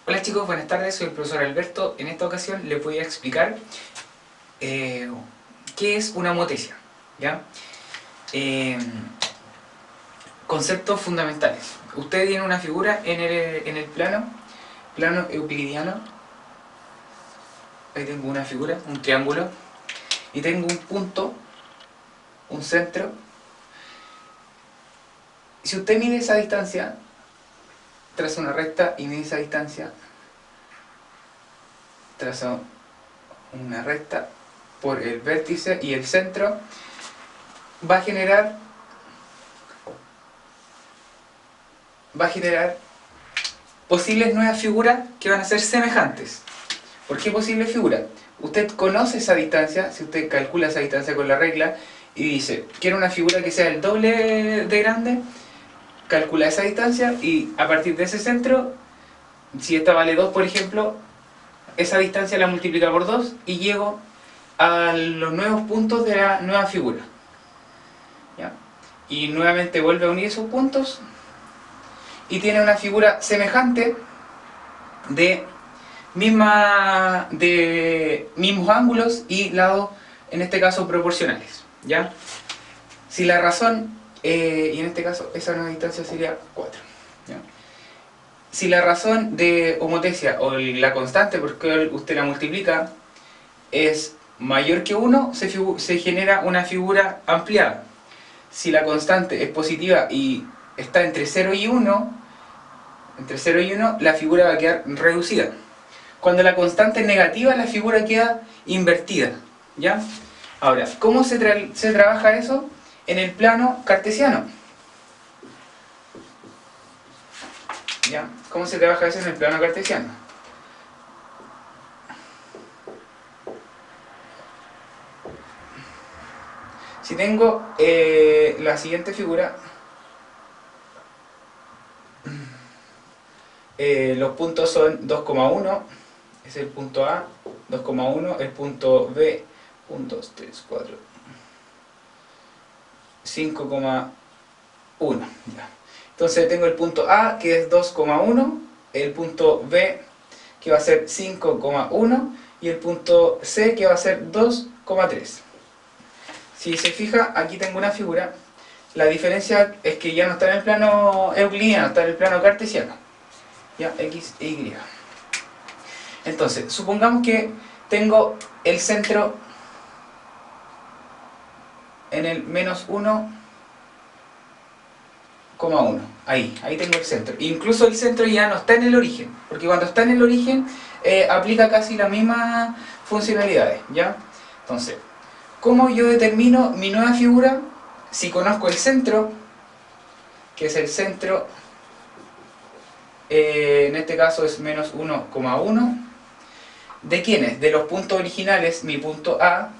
Hola chicos, buenas tardes, soy el profesor Alberto. En esta ocasión les voy a explicar qué es una motesia, ¿ya? Eh, Conceptos fundamentales. Usted tiene una figura en el plano euclidiano. Ahí tengo una figura, un triángulo, y tengo un punto, un centro. Si usted mide esa distancia, traza una recta y mide esa distancia, traza una recta por el vértice y el centro, va a generar posibles nuevas figuras que van a ser semejantes. ¿Por qué posible figura? Usted conoce esa distancia, si usted calcula esa distancia con la regla y dice, quiero una figura que sea el doble de grande, calcula esa distancia y a partir de ese centro, si esta vale 2 por ejemplo, esa distancia la multiplica por 2 y llego a los nuevos puntos de la nueva figura. ¿Ya? Y nuevamente vuelve a unir esos puntos y tiene una figura semejante de mismos ángulos y lados, en este caso proporcionales, ¿ya? Si la razón, y en este caso esa nueva distancia sería 4, ¿ya? Si la razón de homotesia o la constante, porque usted la multiplica, es mayor que 1, se genera una figura ampliada. Si la constante es positiva y está entre 0 y 1, la figura va a quedar reducida. Cuando la constante es negativa, la figura queda invertida, ¿ya? Ahora, ¿cómo se trabaja eso? En el plano cartesiano, ¿ya? ¿Cómo se trabaja eso en el plano cartesiano? Si tengo la siguiente figura, los puntos son 2,1, es el punto A, 2,1, el punto B, 1, 2, 3, 4, 5,1. Ya. Entonces tengo el punto A que es 2,1, el punto B que va a ser 5,1 y el punto C que va a ser 2,3. Si se fija, aquí tengo una figura. La diferencia es que ya no está en el plano euclidiano, está en el plano cartesiano. Ya, X e Y. Entonces, supongamos que tengo el centro en el menos 1,1. Ahí tengo el centro. Incluso el centro ya no está en el origen, porque cuando está en el origen aplica casi las mismas funcionalidades, ¿ya? Entonces, ¿cómo yo determino mi nueva figura? Si conozco el centro, que es el centro, en este caso es menos 1,1. ¿De quiénes? De los puntos originales, mi punto A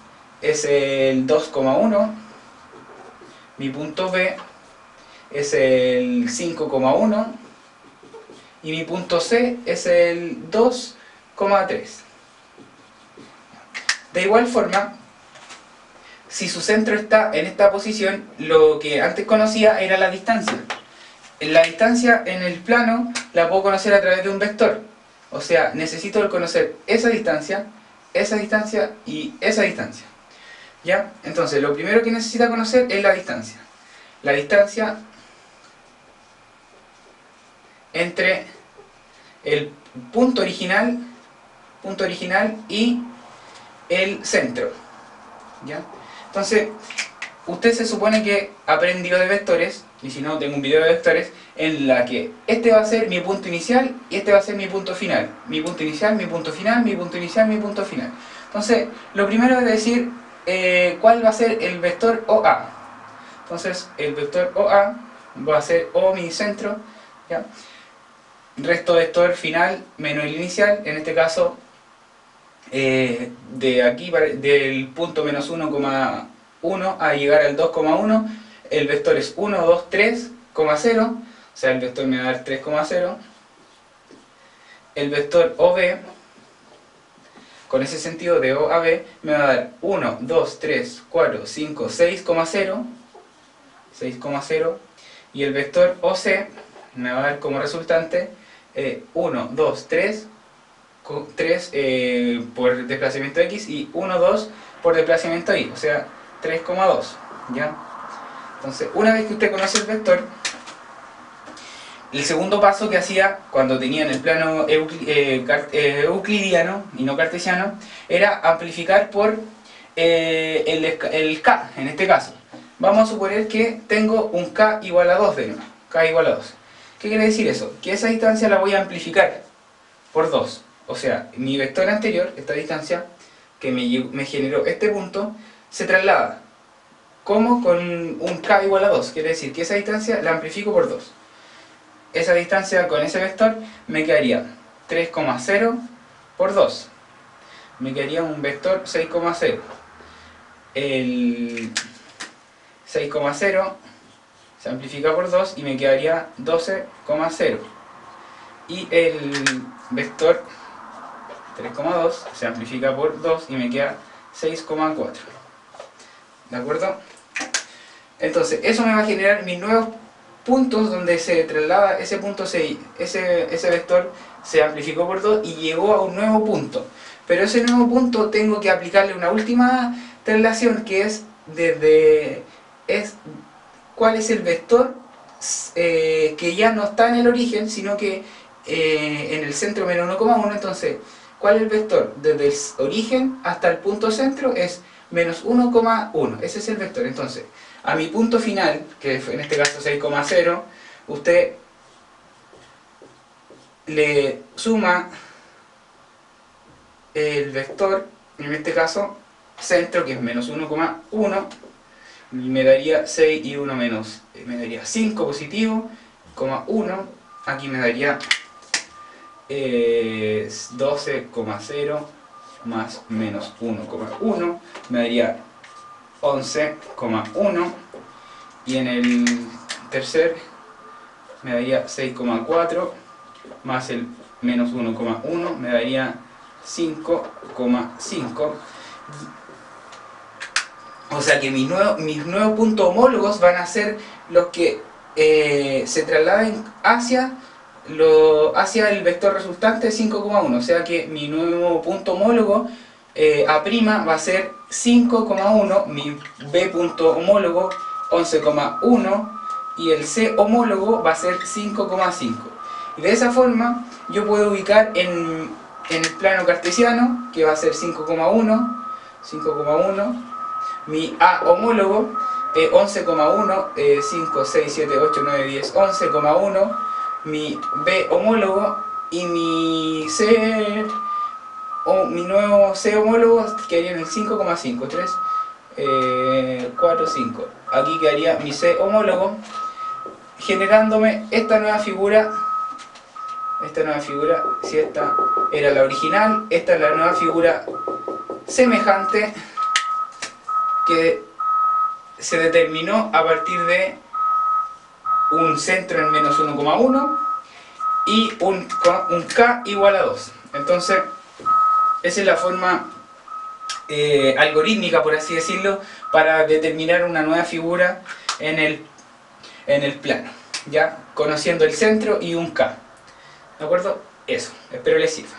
es el 2,1, mi punto B es el 5,1 y mi punto C es el 2,3. De igual forma, si su centro está en esta posición, lo que antes conocía era la distancia. La distancia en el plano la puedo conocer a través de un vector. O sea, necesito conocer esa distancia y esa distancia. ¿Ya? Entonces, lo primero que necesita conocer es la distancia. La distancia entre el punto original y el centro. ¿Ya? Entonces, usted se supone que aprendió de vectores, y si no, tengo un video de vectores, en la que este va a ser mi punto inicial y este va a ser mi punto final. Mi punto inicial, mi punto final, mi punto inicial, mi punto final. Entonces, lo primero es decir cuál va a ser el vector OA. Entonces, el vector OA va a ser O mi centro, ¿ya? Resto vector final menos el inicial, en este caso, de aquí, del punto menos 1,1 a llegar al 2,1, el vector es 1, 2, 3,0, o sea, el vector me va a dar 3,0. El vector OB, con ese sentido de O a B, me va a dar 1, 2, 3, 4, 5, 6,0, y el vector OC me va a dar como resultante 1, 2, 3, 3 por desplazamiento x y 1, 2 por desplazamiento y, o sea 3,2, ¿ya? Entonces, una vez que usted conoce el vector, el segundo paso que hacía cuando tenía en el plano euclidiano y no cartesiano era amplificar por el k, en este caso. Vamos a suponer que tengo un k igual a 2 de nuevo, k igual a 2. ¿Qué quiere decir eso? Que esa distancia la voy a amplificar por 2. O sea, mi vector anterior, esta distancia que me generó este punto, se traslada como con un k igual a 2. Quiere decir que esa distancia la amplifico por 2. Esa distancia con ese vector me quedaría 3,0 por 2. Me quedaría un vector 6,0. El 6,0 se amplifica por 2 y me quedaría 12,0. Y el vector 3,2 se amplifica por 2 y me queda 6,4. ¿De acuerdo? Entonces, eso me va a generar mis nuevos puntos donde se traslada ese punto, ese vector se amplificó por 2 y llegó a un nuevo punto. Pero ese nuevo punto tengo que aplicarle una última traslación que es cuál es el vector que ya no está en el origen, sino que en el centro menos 1,1. Entonces, ¿cuál es el vector? Desde el origen hasta el punto centro es menos 1,1. Ese es el vector. Entonces, a mi punto final, que en este caso 6,0, usted le suma el vector, en este caso centro, que es menos 1,1, y me daría 6 y 1 menos, me daría 5 positivo, 1, aquí me daría 12,0 más menos 1,1, me daría 11,1, y en el tercer me daría 6,4 más el menos 1,1 me daría 5,5. O sea que mis nuevos puntos homólogos van a ser los que se trasladen hacia el vector resultante 5,1. O sea que mi nuevo punto homólogo A' va a ser 5,1, mi B punto homólogo 11,1 y el C homólogo va a ser 5,5. Y de esa forma yo puedo ubicar en el plano cartesiano, que va a ser 5,1, mi A homólogo 11,1, 5, 6, 7, 8, 9, 10, 11,1, mi B homólogo y mi nuevo C homólogo quedaría en el 5,5, 3, 4, 5. Aquí quedaría mi C homólogo, generándome esta nueva figura. Si esta era la original, esta es la nueva figura semejante que se determinó a partir de un centro en menos 1,1 y un K igual a 2. Entonces, esa es la forma algorítmica, por así decirlo, para determinar una nueva figura en el plano, ¿ya? Conociendo el centro y un K. ¿De acuerdo? Eso, espero les sirva.